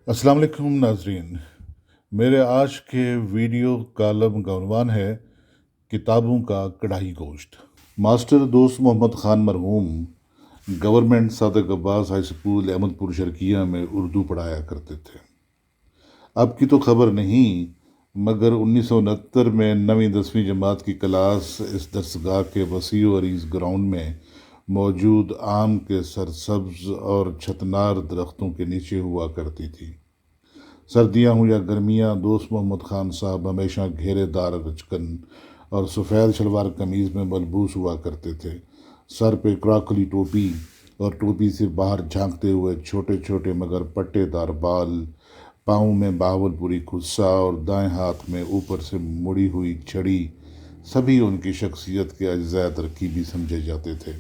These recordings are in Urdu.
السلام علیکم ناظرین، میرے آج کے ویڈیو کالم کا عنوان ہے کتابوں کا کڑاہی گوشت۔ ماسٹر دوست محمد خان مرحوم گورنمنٹ صادق عباس ہائی سکول احمد پور شرقیہ میں اردو پڑھایا کرتے تھے۔ اب کی تو خبر نہیں، مگر 1969 میں 9ویں 10ویں جماعت کی کلاس اس درسگاہ کے وسیع و عریض گراؤنڈ میں موجود آم کے سرسبز اور چھتنار درختوں کے نیچے ہوا کرتی تھی۔ سردیاں ہوں یا گرمیاں، دوست محمد خان صاحب ہمیشہ گھیرے دار رچکن اور سفید شلوار قمیض میں ملبوس ہوا کرتے تھے۔ سر پہ کراکلی ٹوپی اور ٹوپی سے باہر جھانکتے ہوئے چھوٹے چھوٹے مگر پٹے دار بال، پاؤں میں بہاول پوری خصہ اور دائیں ہاتھ میں اوپر سے مڑی ہوئی چھڑی، سبھی ان کی شخصیت کے اجزاء ترکیبی سمجھے جاتے تھے۔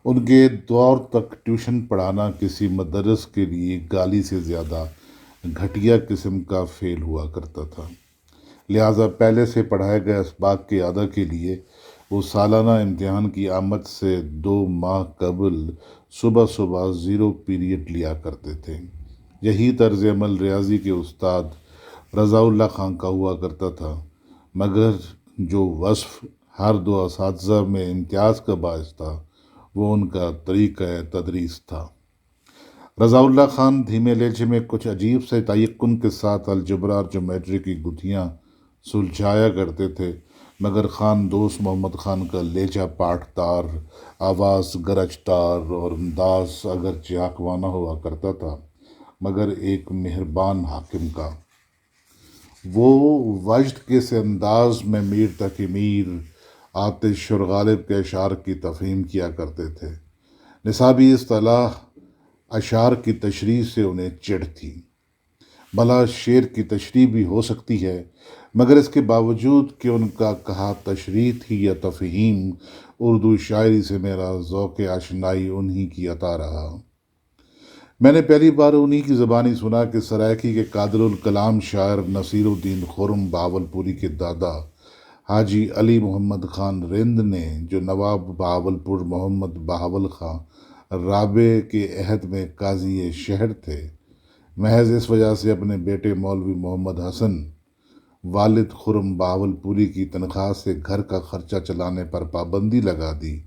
ان کے دور تک ٹیوشن پڑھانا کسی مدرس کے لیے گالی سے زیادہ گھٹیا قسم کا فعل ہوا کرتا تھا، لہٰذا پہلے سے پڑھائے گئے اسباق کے اعادہ کے لیے وہ سالانہ امتحان کی آمد سے 2 ماہ قبل صبح صبح 0 پیریڈ لیا کرتے تھے۔ یہی طرز عمل ریاضی کے استاد رضا اللہ خان کا ہوا کرتا تھا، مگر جو وصف ہر 2 اساتذہ میں امتیاز کا باعث تھا وہ ان کا طریقہ تدریس تھا۔ رضا اللہ خان دھیمے لہجے میں کچھ عجیب سے تیقن کے ساتھ الجبرا اور جیومیٹری کی گتھیاں سلجھایا کرتے تھے، مگر خان دوست محمد خان کا لہجہ پاٹدار، آواز گرجدار اور انداز اگرچہ حاکمانہ ہوا کرتا تھا، مگر ایک مہربان حاکم کا۔ وہ وجد کے سے انداز میں میر تقی میر، آتش اور غالب کے اشعار کی تفہیم کیا کرتے تھے۔ نصابی اصطلاح اشعار کی تشریح سے انہیں چڑ تھی۔ بھلا شعر کی تشریح بھی ہو سکتی ہے، مگر اس کے باوجود کہ ان کا کہا تشریح تھی یا تفہیم، اردو شاعری سے میرا ذوق آشنائی انہی کی عطا رہا۔ میں نے پہلی بار انہی کی زبانی سنا کہ سرائیکی کے قادر الکلام شاعر نصیر الدین خرم بہاول پوری کے دادا حاجی علی محمد خان رند نے، جو نواب بہاول پور محمد بہاول خان رابع کے عہد میں قاضی شہر تھے، محض اس وجہ سے اپنے بیٹے مولوی محمد حسن والد خرم بہاول پوری کی تنخواہ سے گھر کا خرچہ چلانے پر پابندی لگا دی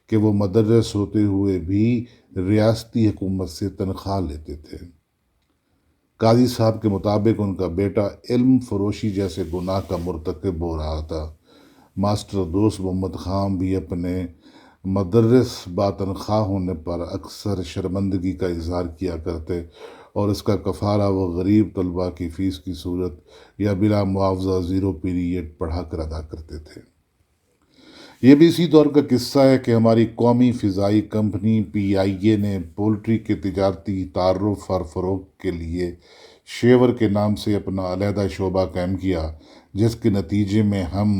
کہ وہ مدرس ہوتے ہوئے بھی ریاستی حکومت سے تنخواہ لیتے تھے۔ قاضی صاحب کے مطابق ان کا بیٹا علم فروشی جیسے گناہ کا مرتکب ہو رہا تھا۔ ماسٹر دوست محمد خان بھی اپنے مدرس با تنخواہ ہونے پر اکثر شرمندگی کا اظہار کیا کرتے اور اس کا کفارہ وہ غریب طلباء کی فیس کی صورت یا بلا معاوضہ 0 پیریڈ پڑھا کر ادا کرتے تھے۔ یہ بھی اسی دور کا قصہ ہے کہ ہماری قومی فضائی کمپنی PIA نے پولٹری کے تجارتی تعارف اور فروغ کے لیے شیور کے نام سے اپنا علیحدہ شعبہ قائم کیا، جس کے نتیجے میں ہم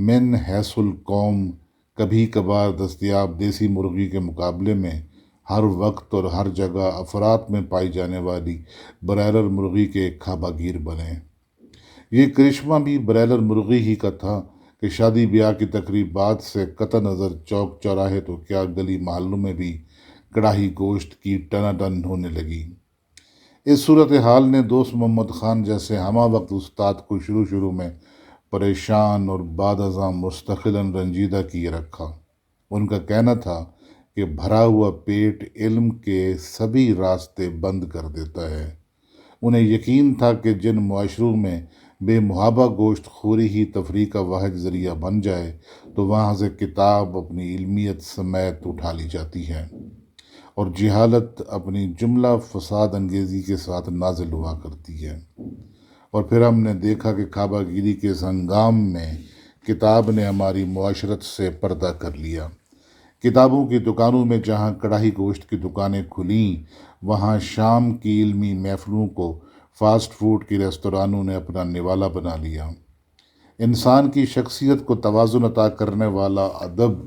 من حیث القوم کبھی کبھار دستیاب دیسی مرغی کے مقابلے میں ہر وقت اور ہر جگہ افراط میں پائی جانے والی برائلر مرغی کے کھابہ گیر بنے۔ یہ کرشمہ بھی برائلر مرغی ہی کا تھا کہ شادی بیاہ کی تقریبات سے قطع نظر چوک چوراہے تو کیا گلی محلوں میں بھی کڑاہی گوشت کی ٹناٹن ہونے لگی۔ اس صورتحال نے دوست محمد خان جیسے ہمہ وقت استاد کو شروع میں پریشان اور بعد ازاں مستقلاً رنجیدہ کیے رکھا۔ ان کا کہنا تھا کہ بھرا ہوا پیٹ علم کے سبھی راستے بند کر دیتا ہے۔ انہیں یقین تھا کہ جن معاشروں میں بے محابہ گوشت خوری ہی تفریح کا واحد ذریعہ بن جائے تو وہاں سے کتاب اپنی علمیت سمیت اٹھا لی جاتی ہے اور جہالت اپنی جملہ فساد انگیزی کے ساتھ نازل ہوا کرتی ہے۔ اور پھر ہم نے دیکھا کہ کعبہ گیری کے اس ہنگام میں کتاب نے ہماری معاشرت سے پردہ کر لیا۔ کتابوں کی دکانوں میں جہاں کڑاہی گوشت کی دکانیں کھلیں، وہاں شام کی علمی محفلوں کو فاسٹ فوڈ کی ریستورانوں نے اپنا نوالا بنا لیا۔ انسان کی شخصیت کو توازن عطا کرنے والا ادب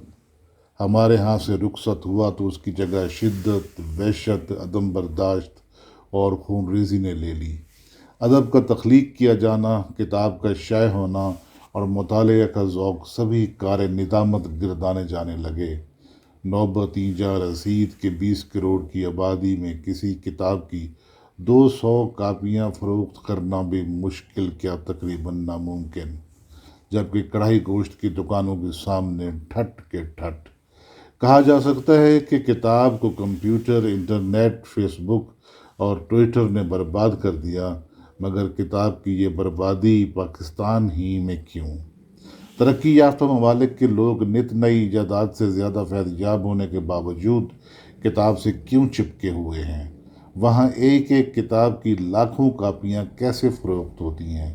ہمارے ہاں سے رخصت ہوا تو اس کی جگہ شدت، وحشت، عدم برداشت اور خون ریزی نے لے لی۔ ادب کا تخلیق کیا جانا، کتاب کا شائع ہونا اور مطالعہ کا ذوق سبھی کار ندامت گردانے جانے لگے۔ نوبتیں جاں رسید کہ 20 کروڑ کی آبادی میں کسی کتاب کی 200 کاپیاں فروخت کرنا بھی مشکل کیا تقریباً ناممکن، جبکہ کڑھائی گوشت کی دکانوں کے سامنے ٹھٹ کے ٹھٹ۔ کہا جا سکتا ہے کہ کتاب کو کمپیوٹر، انٹرنیٹ، فیس بک اور ٹویٹر نے برباد کر دیا، مگر کتاب کی یہ بربادی پاکستان ہی میں کیوں؟ ترقی یافتہ ممالک کے لوگ نت نئی ایجادات سے زیادہ فیض یاب ہونے کے باوجود کتاب سے کیوں چپکے ہوئے ہیں؟ وہاں ایک ایک کتاب کی لاکھوں کاپیاں کیسے فروخت ہوتی ہیں؟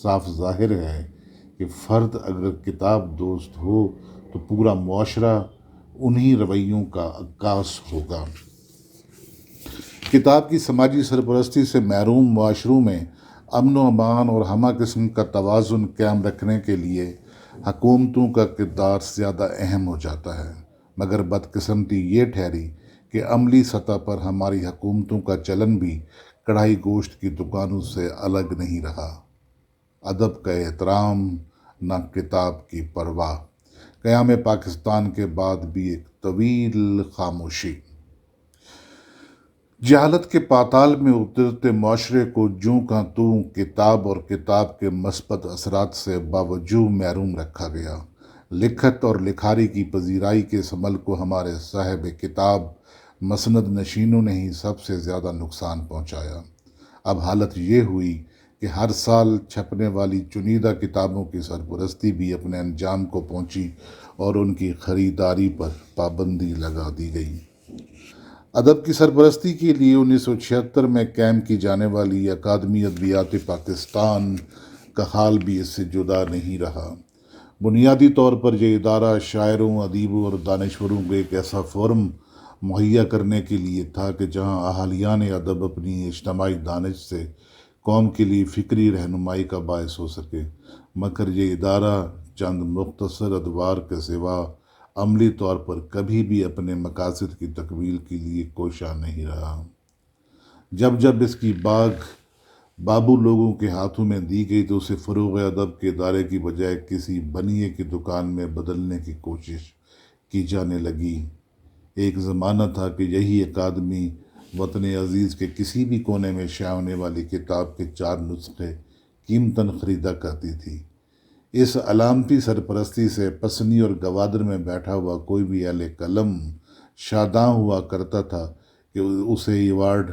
صاف ظاہر ہے کہ فرد اگر کتاب دوست ہو تو پورا معاشرہ انہی رویوں کا عکاس ہوگا۔ کتاب کی سماجی سرپرستی سے محروم معاشروں میں امن و امان اور ہمہ قسم کا توازن قائم رکھنے کے لیے حکومتوں کا کردار زیادہ اہم ہو جاتا ہے، مگر بدقسمتی یہ ٹھہری کہ عملی سطح پر ہماری حکومتوں کا چلن بھی کڑھائی گوشت کی دکانوں سے الگ نہیں رہا۔ ادب کا احترام، نہ کتاب کی پرواہ۔ قیام پاکستان کے بعد بھی ایک طویل خاموشی۔ جہالت کے پاتال میں اترتے معاشرے کو جوں کا توں کتاب اور کتاب کے مثبت اثرات سے باوجود محروم رکھا گیا۔ لکھت اور لکھاری کی پذیرائی کے اس عمل کو ہمارے صاحب کتاب مسند نشینوں نے ہی سب سے زیادہ نقصان پہنچایا۔ اب حالت یہ ہوئی کہ ہر سال چھپنے والی چنیدہ کتابوں کی سرپرستی بھی اپنے انجام کو پہنچی اور ان کی خریداری پر پابندی لگا دی گئی۔ ادب کی سرپرستی کے لیے 1976 میں قائم کی جانے والی اکادمی ادبیات پاکستان کا حال بھی اس سے جدا نہیں رہا۔ بنیادی طور پر یہ ادارہ شاعروں، ادیبوں اور دانشوروں کو ایک ایسا فورم مہیا کرنے کے لیے تھا کہ جہاں اہلیان ادب اپنی اجتماعی دانش سے قوم کے لیے فکری رہنمائی کا باعث ہو سکے، مگر یہ ادارہ چند مختصر ادوار کے سوا عملی طور پر کبھی بھی اپنے مقاصد کی تکمیل کے لیے کوشاں نہیں رہا۔ جب جب اس کی باغ بابو لوگوں کے ہاتھوں میں دی گئی تو اسے فروغ ادب کے ادارے کی بجائے کسی بنیے کی دکان میں بدلنے کی کوشش کی جانے لگی۔ ایک زمانہ تھا کہ یہی اکادمی وطن عزیز کے کسی بھی کونے میں شائع ہونے والی کتاب کے 4 نسخے قیمتاً خریدا کرتی تھی۔ اس علامتی سرپرستی سے پسنی اور گوادر میں بیٹھا ہوا کوئی بھی اہل قلم شاداں ہوا کرتا تھا کہ اسے ایوارڈ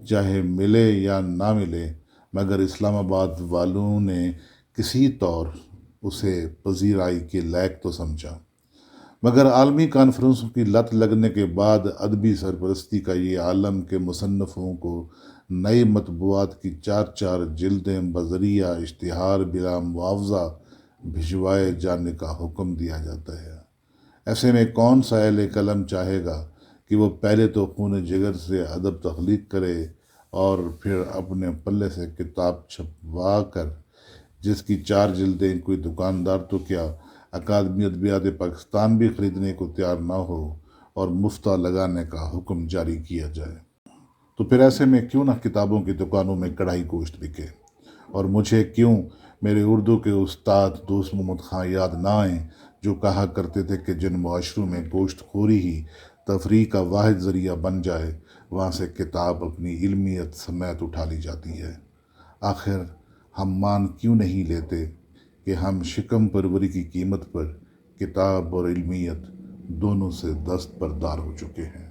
چاہے ملے یا نہ ملے، مگر اسلام آباد والوں نے کسی طور اسے پذیرائی کے لائق تو سمجھا۔ مگر عالمی کانفرنسوں کی لت لگنے کے بعد ادبی سرپرستی کا یہ عالم کے مصنفوں کو نئی مطبوعات کی 4 جلدیں بذریعہ اشتہار بلا معاوضہ بھجوائے جانے کا حکم دیا جاتا ہے۔ ایسے میں کون سا اہل قلم چاہے گا کہ وہ پہلے تو خون جگر سے ادب تخلیق کرے اور پھر اپنے پلے سے کتاب چھپوا کر، جس کی 4 جلدیں کوئی دکاندار تو کیا اکادمی ادبیات پاکستان بھی خریدنے کو تیار نہ ہو، اور مفتہ لگانے کا حکم جاری کیا جائے؟ تو پھر ایسے میں کیوں نہ کتابوں کی دکانوں میں کڑھائی گوشت بکے، اور مجھے کیوں میرے اردو کے استاد دوست محمد خان یاد نہ آئیں، جو کہا کرتے تھے کہ جن معاشروں میں گوشت خوری ہی تفریح کا واحد ذریعہ بن جائے، وہاں سے کتاب اپنی علمیت سمیت اٹھا لی جاتی ہے۔ آخر ہم مان کیوں نہیں لیتے کہ ہم شکم پروری کی قیمت پر کتاب اور علمیت دونوں سے دست بردار ہو چکے ہیں؟